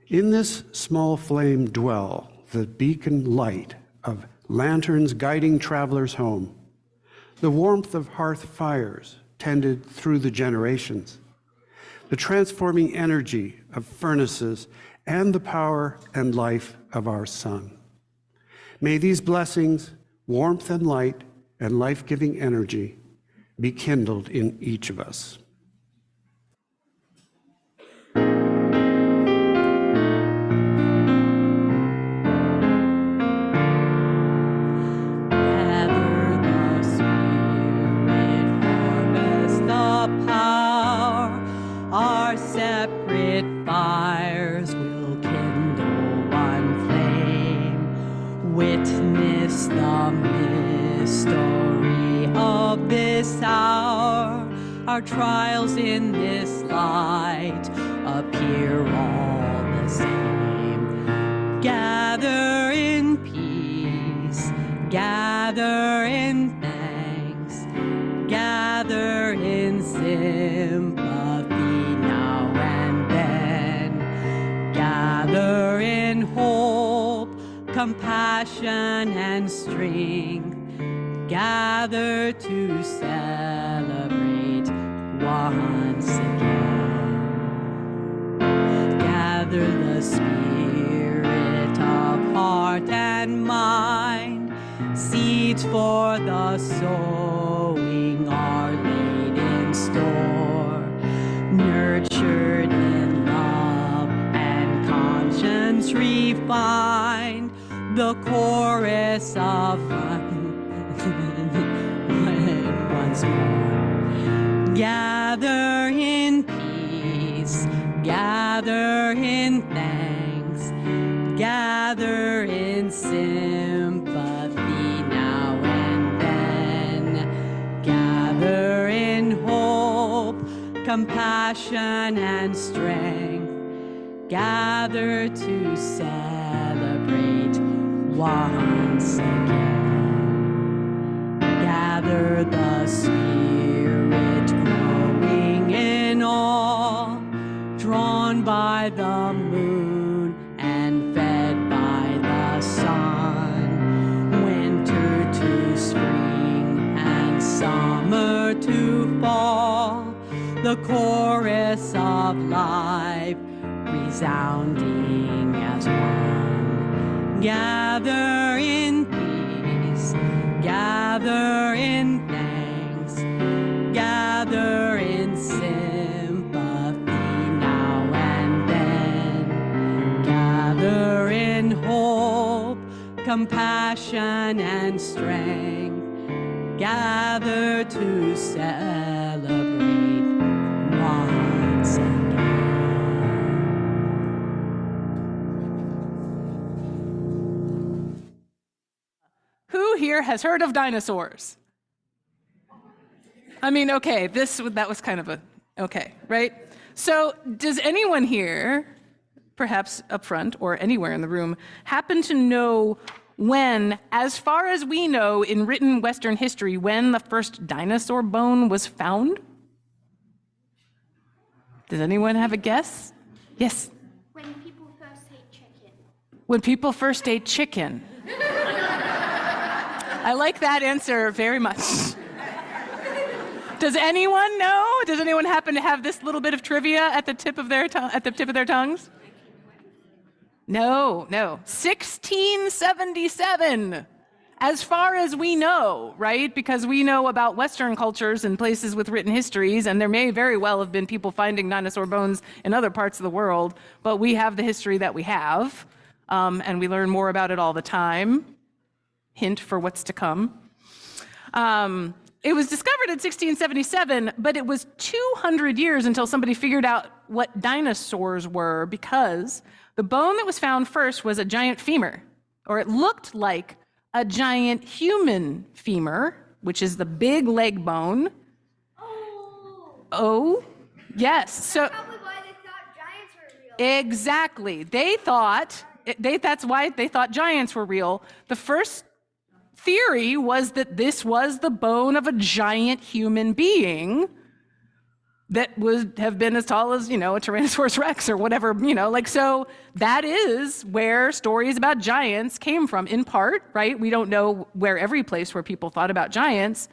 In this small flame dwell the beacon light of lanterns guiding travelers home, the warmth of hearth fires tended through the generations, the transforming energy of furnaces, and the power and life of our sun. May these blessings, warmth and light, and life-giving energy be kindled in each of us. Fires will kindle one flame. Witness the mystery of this hour. Our trials in this light appear all the same. Gather in peace, gather in thanks, gather in sympathy. Gather in hope, compassion, and strength. Gather to celebrate once again. Gather the spirit of heart and mind. Seeds for the sowing are laid in store. Nurtured in love and conscience refined, the chorus of once more. Gather in peace, gather in thanks, gather in sympathy now and then. Gather in hope, compassion, and strength. Gather to celebrate once again. Gather the spirit growing in all, drawn by the moon and fed by the sun. Winter to spring and summer to fall, the chorus of life resounding as one. Gather in peace, gather in thanks, gather in sympathy now and then. Gather in hope, compassion, and strength. Gather to celebrate once again. Who here has heard of dinosaurs? I mean, okay, that was kind of a, okay, right? So does anyone here, perhaps up front or anywhere in the room, happen to know when, as far as we know in written Western history, when the first dinosaur bone was found? Does anyone have a guess? Yes? When people first ate chicken. When people first ate chicken. I like that answer very much. Does anyone know? Does anyone happen to have this little bit of trivia at the tip of their tongues? No. 1677. As far as we know, right? Because we know about Western cultures and places with written histories, and there may very well have been people finding dinosaur bones in other parts of the world, but we have the history that we have, and we learn more about it all the time. Hint for what's to come. It was discovered in 1677, but it was 200 years until somebody figured out what dinosaurs were, because the bone that was found first was a giant femur, or it looked like a giant human femur, which is the big leg bone. Oh, yes. So Probably why they thought giants were real. exactly. That's why they thought giants were real. The first theory was that this was the bone of a giant human being that would have been as tall as, a Tyrannosaurus Rex or whatever, so that is where stories about giants came from, in part, right? We don't know where every place where people thought about giants.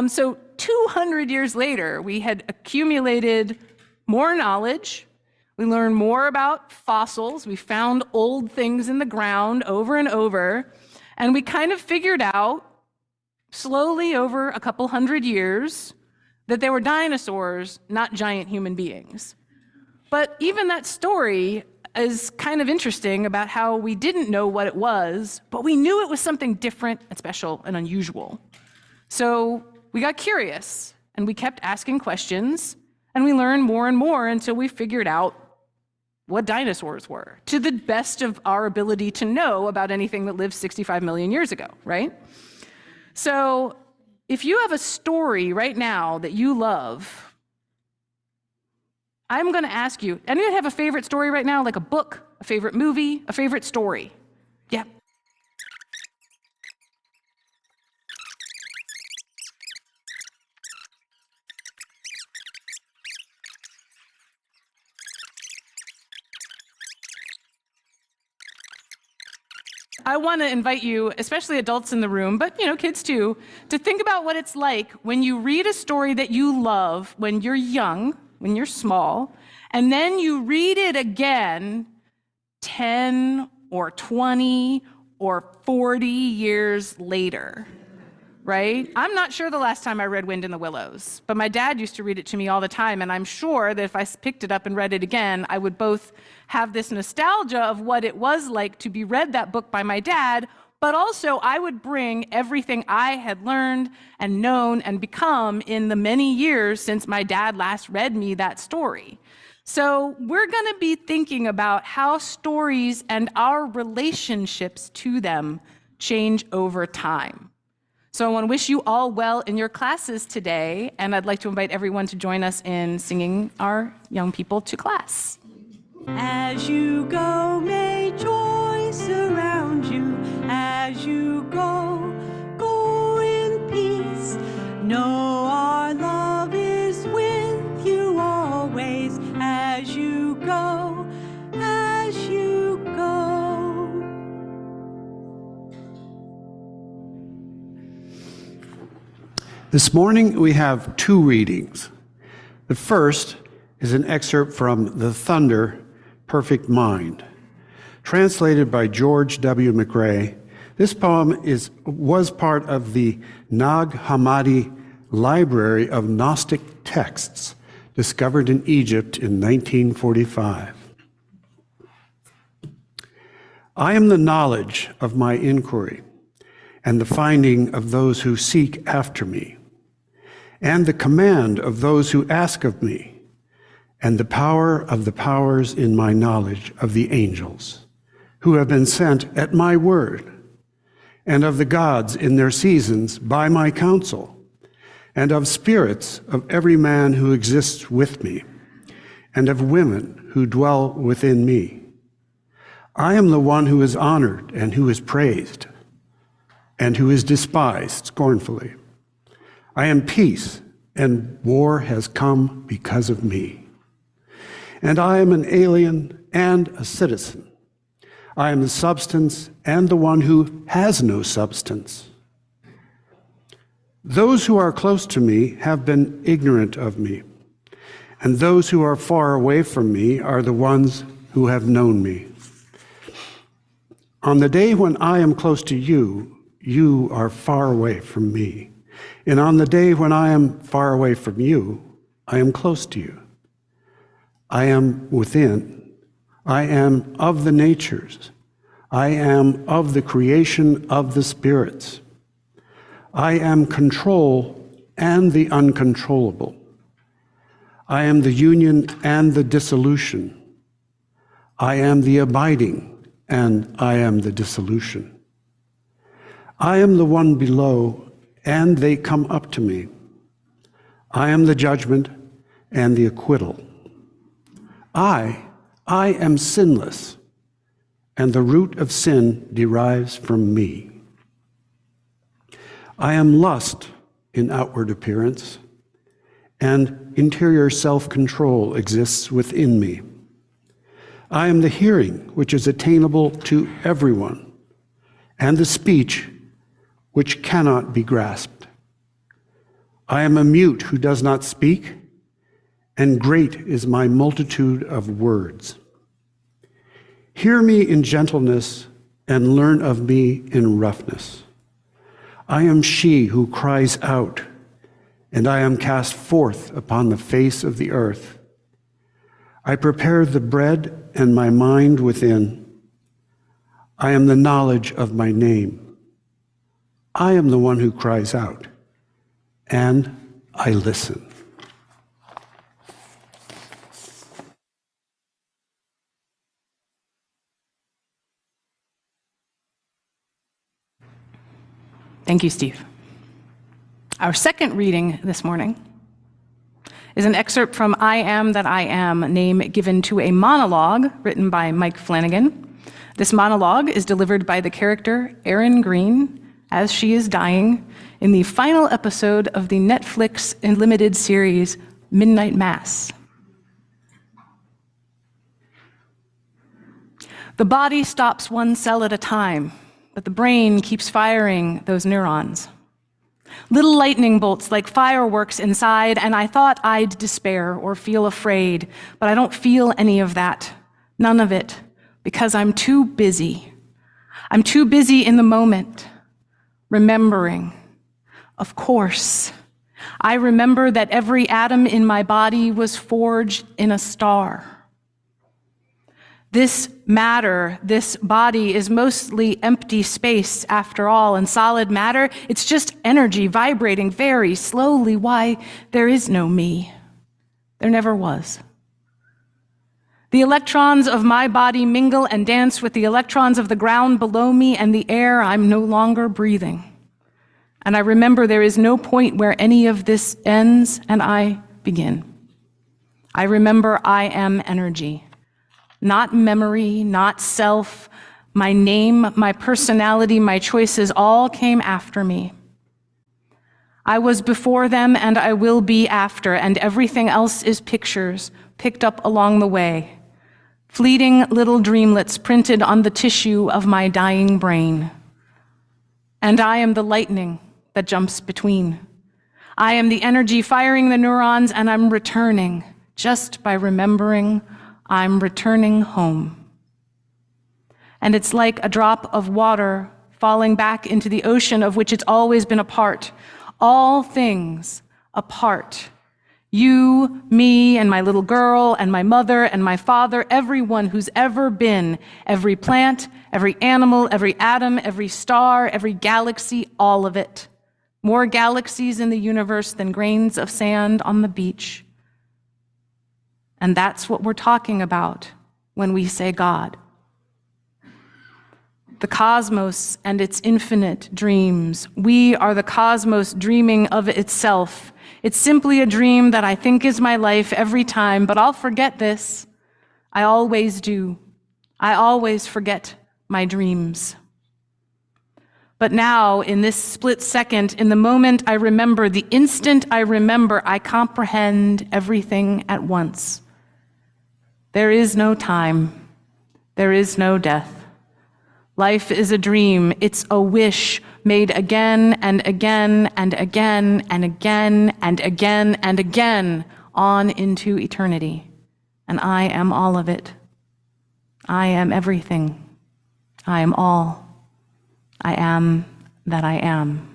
So 200 years later, we had accumulated more knowledge. We learned more about fossils. We found old things in the ground over and over. And we kind of figured out, slowly over a couple hundred years, that they were dinosaurs, not giant human beings. But even that story is kind of interesting about how we didn't know what it was, but we knew it was something different and special and unusual. So we got curious, and we kept asking questions, and we learned more and more until we figured out what dinosaurs were, to the best of our ability to know about anything that lived 65 million years ago, right? So if you have a story right now that you love, I'm going to ask you, anyone have a favorite story right now, like a book, a favorite movie, a favorite story? Yeah. I want to invite you, especially adults in the room, but kids too, to think about what it's like when you read a story that you love when you're young, when you're small, and then you read it again 10 or 20 or 40 years later, right? I'm not sure the last time I read Wind in the Willows, but my dad used to read it to me all the time, and I'm sure that if I picked it up and read it again, I would both have this nostalgia of what it was like to be read that book by my dad, but also I would bring everything I had learned and known and become in the many years since my dad last read me that story. So we're going to be thinking about how stories and our relationships to them change over time. So I want to wish you all well in your classes today, and I'd like to invite everyone to join us in singing our young people to class. As you go, may joy surround you. As you go, go in peace. Know our love is with you always. As you go, as you go. This morning we have two readings. The first is an excerpt from The Thunder, Perfect Mind. Translated by George W. McRae, this poem was part of the Nag Hammadi Library of Gnostic Texts, discovered in Egypt in 1945. I am the knowledge of my inquiry, and the finding of those who seek after me, and the command of those who ask of me, and the power of the powers in my knowledge of the angels, who have been sent at my word, and of the gods in their seasons by my counsel, and of spirits of every man who exists with me, and of women who dwell within me. I am the one who is honored and who is praised, and who is despised scornfully. I am peace, and war has come because of me. And I am an alien and a citizen. I am the substance and the one who has no substance. Those who are close to me have been ignorant of me, and those who are far away from me are the ones who have known me. On the day when I am close to you, you are far away from me. And on the day when I am far away from you, I am close to you. I am within. I am of the natures. I am of the creation of the spirits. I am control and the uncontrollable. I am the union and the dissolution. I am the abiding and I am the dissolution. I am the one below and they come up to me. I am the judgment and the acquittal. I am sinless, and the root of sin derives from me. I am lust in outward appearance, and interior self-control exists within me. I am the hearing which is attainable to everyone, and the speech which cannot be grasped. I am a mute who does not speak, and great is my multitude of words. Hear me in gentleness and learn of me in roughness. I am she who cries out, and I am cast forth upon the face of the earth. I prepare the bread and my mind within. I am the knowledge of my name. I am the one who cries out, and I listen. Thank you, Steve. Our second reading this morning is an excerpt from I Am That I Am, name given to a monologue written by Mike Flanagan. This monologue is delivered by the character Erin Green as she is dying in the final episode of the Netflix limited series Midnight Mass. The body stops one cell at a time, but the brain keeps firing those neurons. Little lightning bolts like fireworks inside, and I thought I'd despair or feel afraid, but I don't feel any of that, none of it, because I'm too busy. I'm too busy in the moment, remembering. Of course, I remember that every atom in my body was forged in a star. This matter, this body, is mostly empty space after all, and solid matter, it's just energy vibrating very slowly. Why, there is no me. There never was. The electrons of my body mingle and dance with the electrons of the ground below me and the air I'm no longer breathing. And I remember there is no point where any of this ends and I begin. I remember I am energy. Not memory, not self, my name, my personality, my choices all came after me. I was before them and I will be after, and everything else is pictures picked up along the way. Fleeting little dreamlets printed on the tissue of my dying brain. And I am the lightning that jumps between. I am the energy firing the neurons, and I'm returning just by remembering I'm returning home. And it's like a drop of water falling back into the ocean of which it's always been a part. All things a part. You, me, and my little girl, and my mother, and my father, everyone who's ever been, every plant, every animal, every atom, every star, every galaxy, all of it. More galaxies in the universe than grains of sand on the beach. And that's what we're talking about when we say God. The cosmos and its infinite dreams. We are the cosmos dreaming of itself. It's simply a dream that I think is my life every time, but I'll forget this. I always do. I always forget my dreams. But now, in this split second, in the moment I remember, the instant I remember, I comprehend everything at once. There is no time. There is no death. Life is a dream. It's a wish made again and again and again and again and again and again on into eternity. And I am all of it. I am everything. I am all. I am that I am.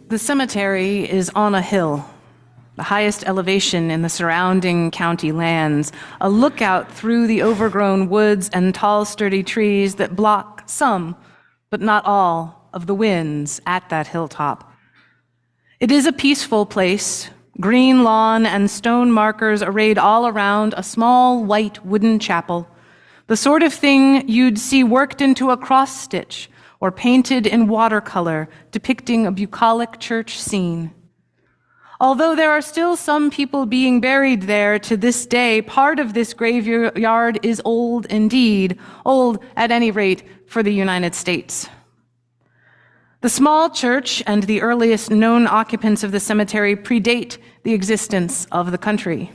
The cemetery is on a hill, the highest elevation in the surrounding county lands, a lookout through the overgrown woods and tall, sturdy trees that block some, but not all, of the winds at that hilltop. It is a peaceful place, green lawn and stone markers arrayed all around a small white wooden chapel, the sort of thing you'd see worked into a cross-stitch or painted in watercolor, depicting a bucolic church scene. Although there are still some people being buried there to this day, part of this graveyard is old indeed, old at any rate for the United States. The small church and the earliest known occupants of the cemetery predate the existence of the country.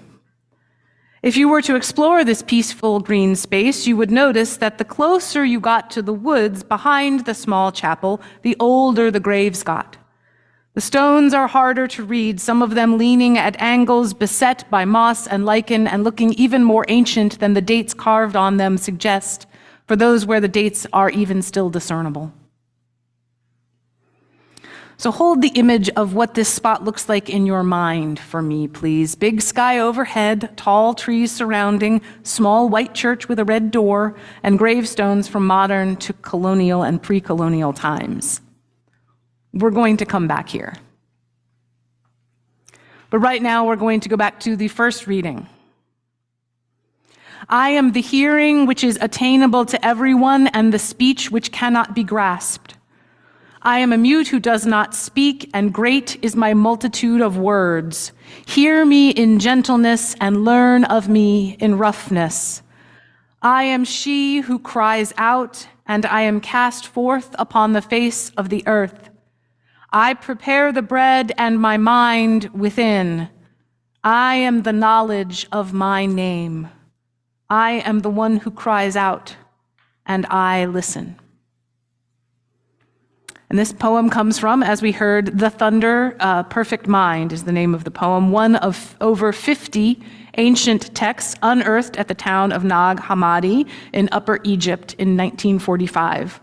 If you were to explore this peaceful green space, you would notice that the closer you got to the woods behind the small chapel, the older the graves got. The stones are harder to read, some of them leaning at angles beset by moss and lichen and looking even more ancient than the dates carved on them suggest, for those where the dates are even still discernible. So hold the image of what this spot looks like in your mind for me, please. Big sky overhead, tall trees surrounding, small white church with a red door, and gravestones from modern to colonial and pre-colonial times. We're going to come back here. But right now, we're going to go back to the first reading. I am the hearing which is attainable to everyone, and the speech which cannot be grasped. I am a mute who does not speak, and great is my multitude of words. Hear me in gentleness, and learn of me in roughness. I am she who cries out, and I am cast forth upon the face of the earth. I prepare the bread and my mind within. I am the knowledge of my name. I am the one who cries out, and I listen. And this poem comes from, as we heard, The Thunder, Perfect Mind is the name of the poem, one of over 50 ancient texts unearthed at the town of Nag Hammadi in Upper Egypt in 1945.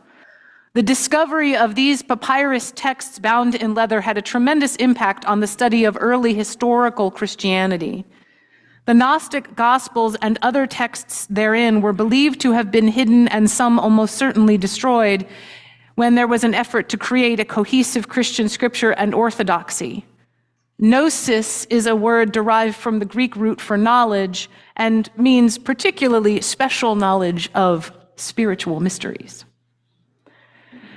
The discovery of these papyrus texts bound in leather had a tremendous impact on the study of early historical Christianity. The Gnostic Gospels and other texts therein were believed to have been hidden and some almost certainly destroyed when there was an effort to create a cohesive Christian scripture and orthodoxy. Gnosis is a word derived from the Greek root for knowledge and means particularly special knowledge of spiritual mysteries.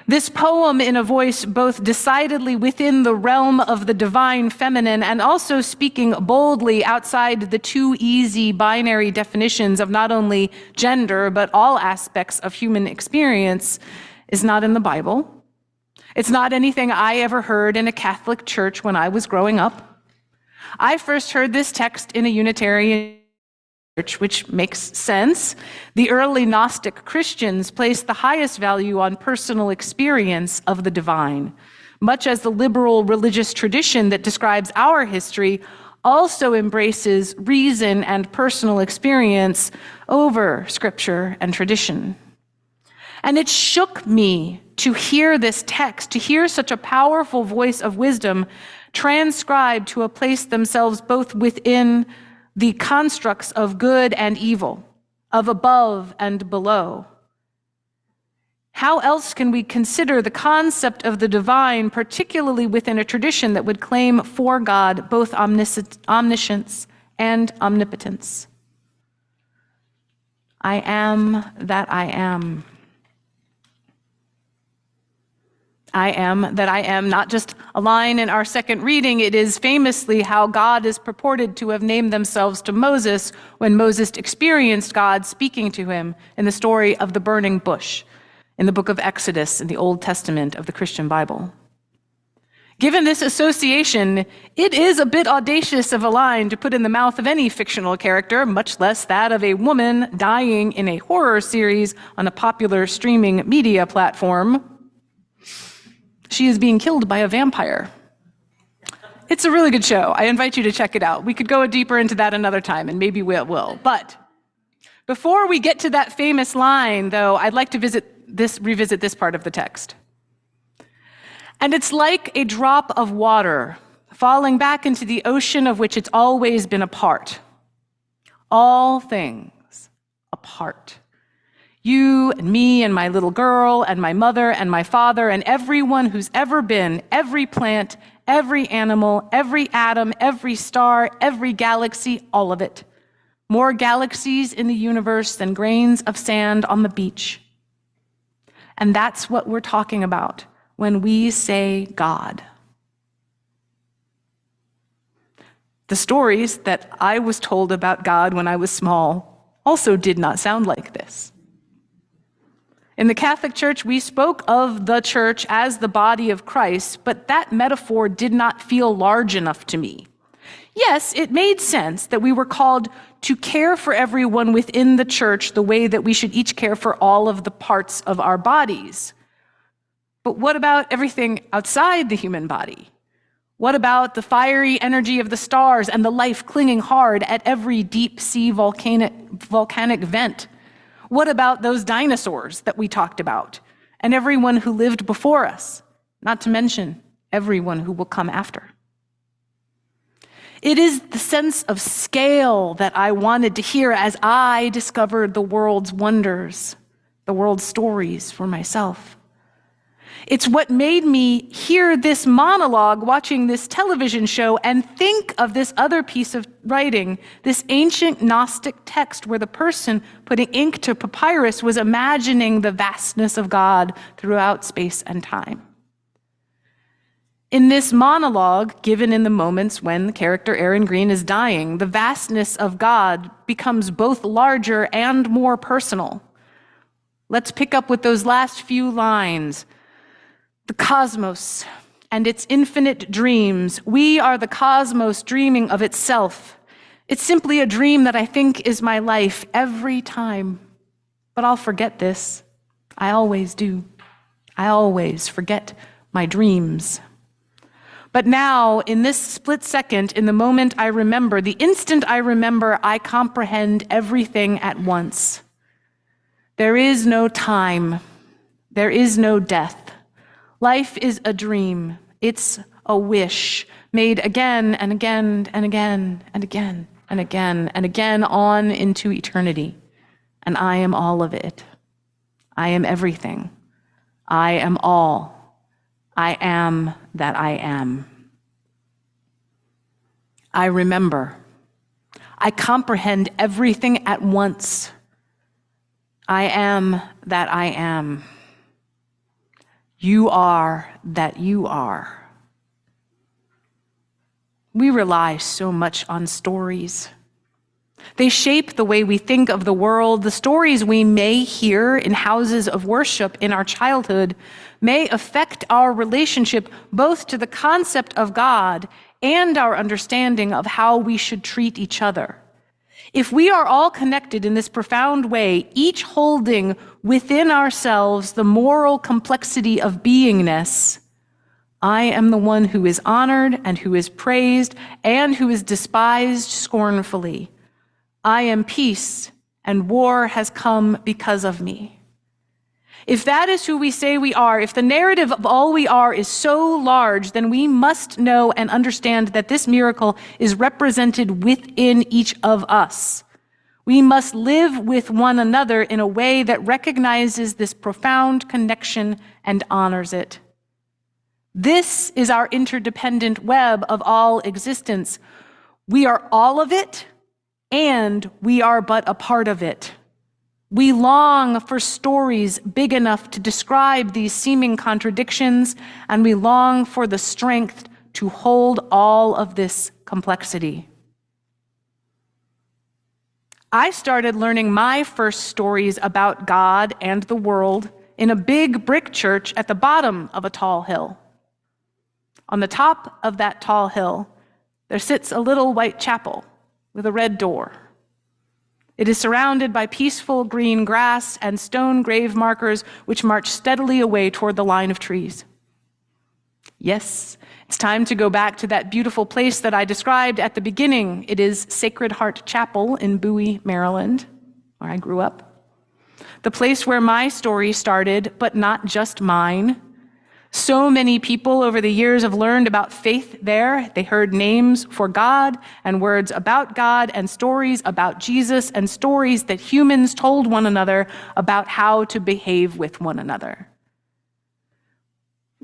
This poem, in a voice both decidedly within the realm of the divine feminine and also speaking boldly outside the too easy binary definitions of not only gender but all aspects of human experience, is not in the Bible. It's not anything I ever heard in a Catholic church when I was growing up. I first heard this text in a Unitarian church, which makes sense. The early Gnostic Christians placed the highest value on personal experience of the divine, much as the liberal religious tradition that describes our history also embraces reason and personal experience over scripture and tradition. And it shook me to hear this text, to hear such a powerful voice of wisdom transcribed to place themselves both within the constructs of good and evil, of above and below. How else can we consider the concept of the divine, particularly within a tradition that would claim for God both omniscience and omnipotence? I am that I am. I am that I am, not just a line in our second reading. It is famously how God is purported to have named themselves to Moses when Moses experienced God speaking to him in the story of the burning bush in the book of Exodus in the Old Testament of the Christian Bible. Given this association, it is a bit audacious of a line to put in the mouth of any fictional character, much less that of a woman dying in a horror series on a popular streaming media platform. She is being killed by a vampire. It's a really good show. I invite you to check it out. We could go deeper into that another time, and maybe we will. But before we get to that famous line, though, I'd like to revisit this part of the text. And it's like a drop of water falling back into the ocean of which it's always been a part. All things a part. You and me and my little girl and my mother and my father and everyone who's ever been, every plant, every animal, every atom, every star, every galaxy, all of it. More galaxies in the universe than grains of sand on the beach. And that's what we're talking about when we say God. The stories that I was told about God when I was small also did not sound like this. In the Catholic Church, we spoke of the church as the body of Christ, but that metaphor did not feel large enough to me. Yes, it made sense that we were called to care for everyone within the church the way that we should each care for all of the parts of our bodies. But what about everything outside the human body? What about the fiery energy of the stars and the life clinging hard at every deep-sea volcanic vent? What about those dinosaurs that we talked about and everyone who lived before us, not to mention everyone who will come after? It is the sense of scale that I wanted to hear as I discovered the world's wonders, the world's stories for myself. It's what made me hear this monologue watching this television show and think of this other piece of writing, this ancient Gnostic text where the person putting ink to papyrus was imagining the vastness of God throughout space and time. In this monologue, given in the moments when the character Aaron Green is dying, the vastness of God becomes both larger and more personal. Let's pick up with those last few lines. The cosmos and its infinite dreams. We are the cosmos dreaming of itself. It's simply a dream that I think is my life every time. But I'll forget this. I always do. I always forget my dreams. But now, in this split second, in the moment I remember, the instant I remember, I comprehend everything at once. There is no time. There is no death. Life is a dream. It's a wish made again and again and again and again and again and again on into eternity. And I am all of it. I am everything. I am all. I am that I am. I remember. I comprehend everything at once. I am that I am. You are that you are. We rely so much on stories. They shape the way we think of the world. The stories we may hear in houses of worship in our childhood may affect our relationship both to the concept of God and our understanding of how we should treat each other. If we are all connected in this profound way, each holding within ourselves the moral complexity of beingness, I am the one who is honored and who is praised and who is despised scornfully. I am peace, and war has come because of me. If that is who we say we are, if the narrative of all we are is so large, then we must know and understand that this miracle is represented within each of us. We must live with one another in a way that recognizes this profound connection and honors it. This is our interdependent web of all existence. We are all of it, and we are but a part of it. We long for stories big enough to describe these seeming contradictions, and we long for the strength to hold all of this complexity. I started learning my first stories about God and the world in a big brick church at the bottom of a tall hill. On the top of that tall hill, there sits a little white chapel with a red door. It is surrounded by peaceful green grass and stone grave markers which march steadily away toward the line of trees. Yes, it's time to go back to that beautiful place that I described at the beginning. It is Sacred Heart Chapel in Bowie, Maryland, where I grew up. The place where my story started, but not just mine. So many people over the years have learned about faith there. They heard names for God and words about God and stories about Jesus and stories that humans told one another about how to behave with one another.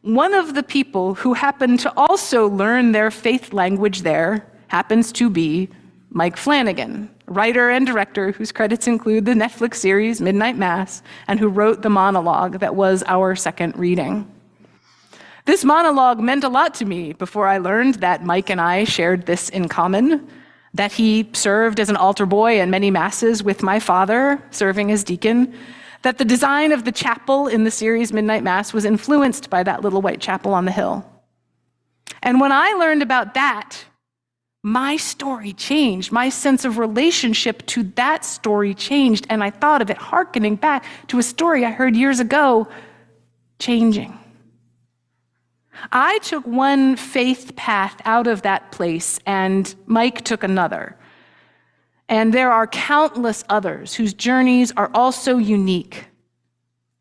One of the people who happened to also learn their faith language there happens to be Mike Flanagan, writer and director whose credits include the Netflix series Midnight Mass, and who wrote the monologue that was our second reading. This monologue meant a lot to me before I learned that Mike and I shared this in common, that he served as an altar boy in many masses with my father, serving as deacon, that the design of the chapel in the series Midnight Mass was influenced by that little white chapel on the hill. And when I learned about that, my story changed. My sense of relationship to that story changed, and I thought of it hearkening back to a story I heard years ago, changing. I took one faith path out of that place, and Mike took another. And there are countless others whose journeys are also unique.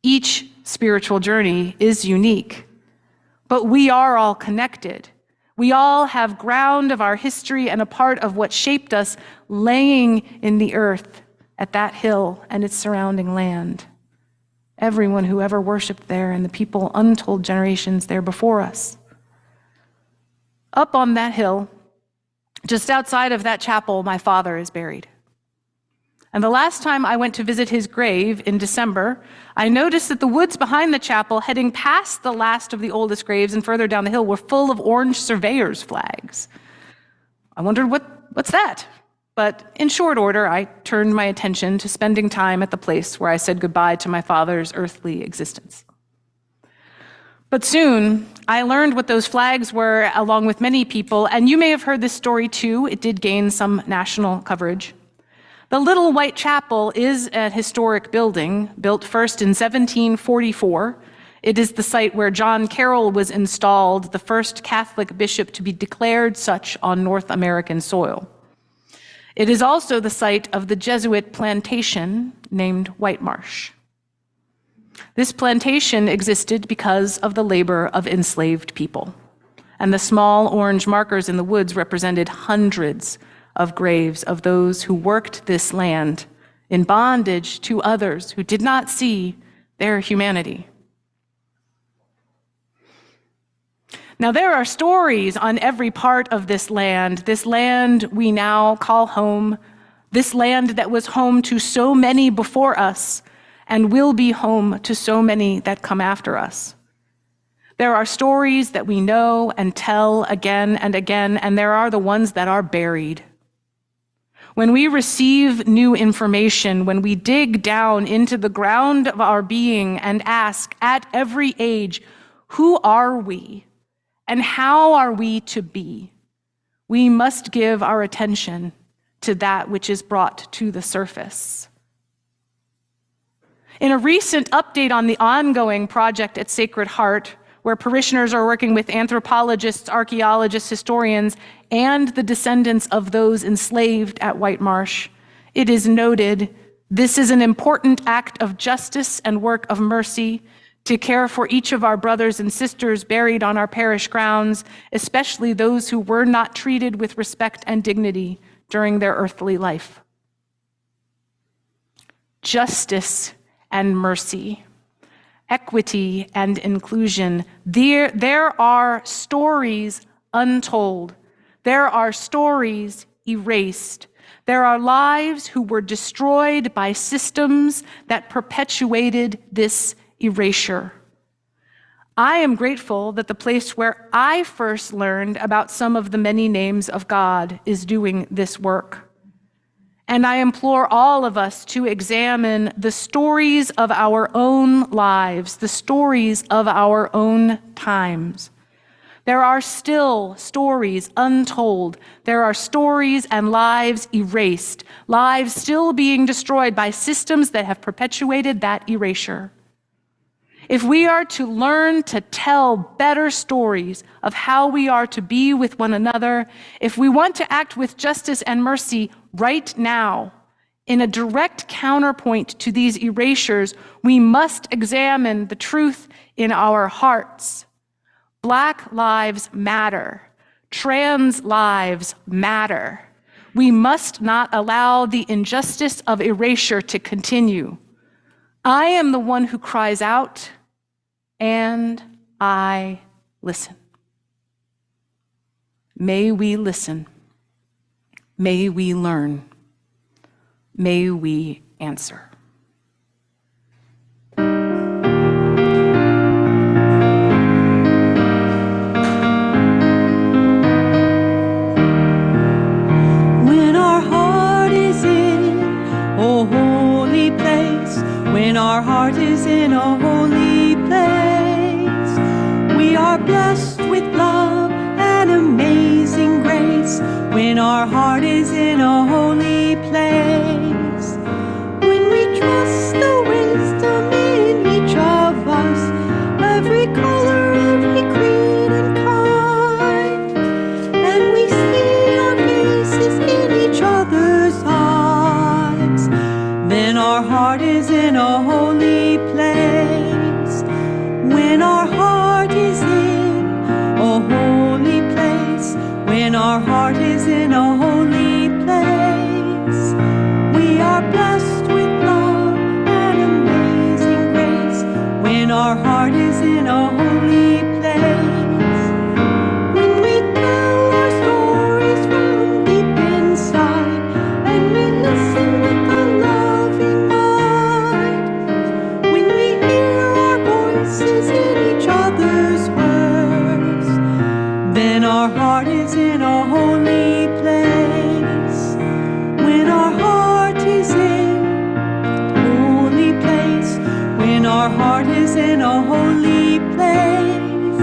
Each spiritual journey is unique, but we are all connected. We all have ground of our history and a part of what shaped us laying in the earth at that hill and its surrounding land. Everyone who ever worshiped there and the people untold generations there before us. Up on that hill, just outside of that chapel, my father is buried. And the last time I went to visit his grave in December, I noticed that the woods behind the chapel, heading past the last of the oldest graves and further down the hill, were full of orange surveyor's flags. I wondered, what's that? But in short order, I turned my attention to spending time at the place where I said goodbye to my father's earthly existence. But soon, I learned what those flags were, along with many people, and you may have heard this story too. It did gain some national coverage. The Little White Chapel is a historic building, built first in 1744. It is the site where John Carroll was installed, the first Catholic bishop to be declared such on North American soil. It is also the site of the Jesuit plantation named White Marsh. This plantation existed because of the labor of enslaved people, and the small orange markers in the woods represented hundreds of graves of those who worked this land in bondage to others who did not see their humanity. Now, there are stories on every part of this land we now call home, this land that was home to so many before us and will be home to so many that come after us. There are stories that we know and tell again and again, and there are the ones that are buried. When we receive new information, when we dig down into the ground of our being and ask at every age, who are we? And how are we to be? We must give our attention to that which is brought to the surface. In a recent update on the ongoing project at Sacred Heart, where parishioners are working with anthropologists, archaeologists, historians, and the descendants of those enslaved at White Marsh, it is noted, this is an important act of justice and work of mercy to care for each of our brothers and sisters buried on our parish grounds, especially those who were not treated with respect and dignity during their earthly life. Justice and mercy, equity and inclusion. There are stories untold. There are stories erased. There are lives who were destroyed by systems that perpetuated this erasure. I am grateful that the place where I first learned about some of the many names of God is doing this work. And I implore all of us to examine the stories of our own lives, the stories of our own times. There are still stories untold. There are stories and lives erased, lives still being destroyed by systems that have perpetuated that erasure. If we are to learn to tell better stories of how we are to be with one another, if we want to act with justice and mercy right now, in a direct counterpoint to these erasures, we must examine the truth in our hearts. Black lives matter. Trans lives matter. We must not allow the injustice of erasure to continue. I am the one who cries out, and I listen. May we listen. May we learn. May we answer. When our heart is in a holy place, we are blessed with love and amazing grace. When our heart is in a holy place, when we trust the wisdom in each of us, every color, every creed and kind, and we see our faces in each other's eyes, then our heart is in a holy place. When our heart is in a holy place, when our heart is in a holy place, we are blessed with love and amazing grace. When our heart is in a holy place, when we tell our stories from deep inside, and we listen with a loving mind, when we hear our voices in each other's words, then our heart is in a holy place. When our heart is in a holy place, when our heart is in a holy place,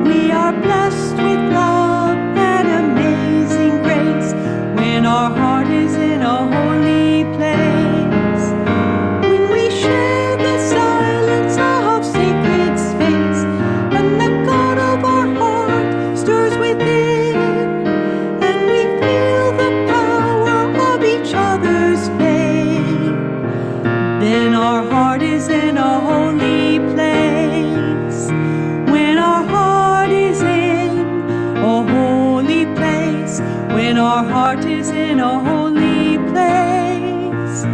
we are blessed with love and amazing grace. When our heart is in a holy place, when we share the silence of sacred space, and the God of our heart stirs within, and we feel the power of each other's faith, then our heart is in a holy place. When our heart is in a holy place, when our heart is in a holy place,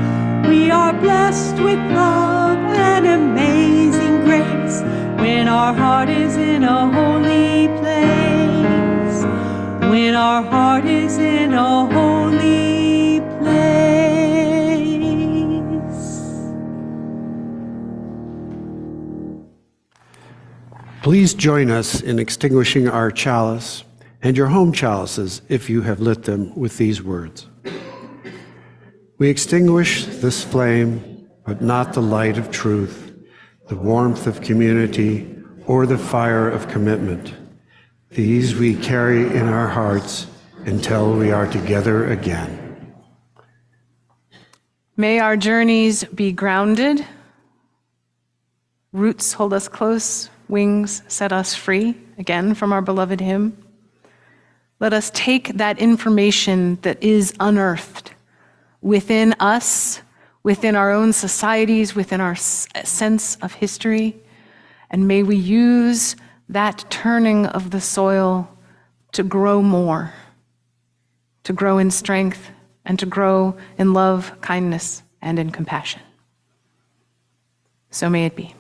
we are blessed with love and amazing grace. When our heart is in a holy place, when our heart is in a holy place. Please join us in extinguishing our chalice and your home chalices if you have lit them with these words. We extinguish this flame, but not the light of truth, the warmth of community, or the fire of commitment. These we carry in our hearts until we are together again. May our journeys be grounded. Roots hold us close, wings set us free, again from our beloved hymn. Let us take that information that is unearthed within us, within our own societies, within our sense of history, and may we use that turning of the soil to grow more, to grow in strength, and to grow in love, kindness, and in compassion. So may it be.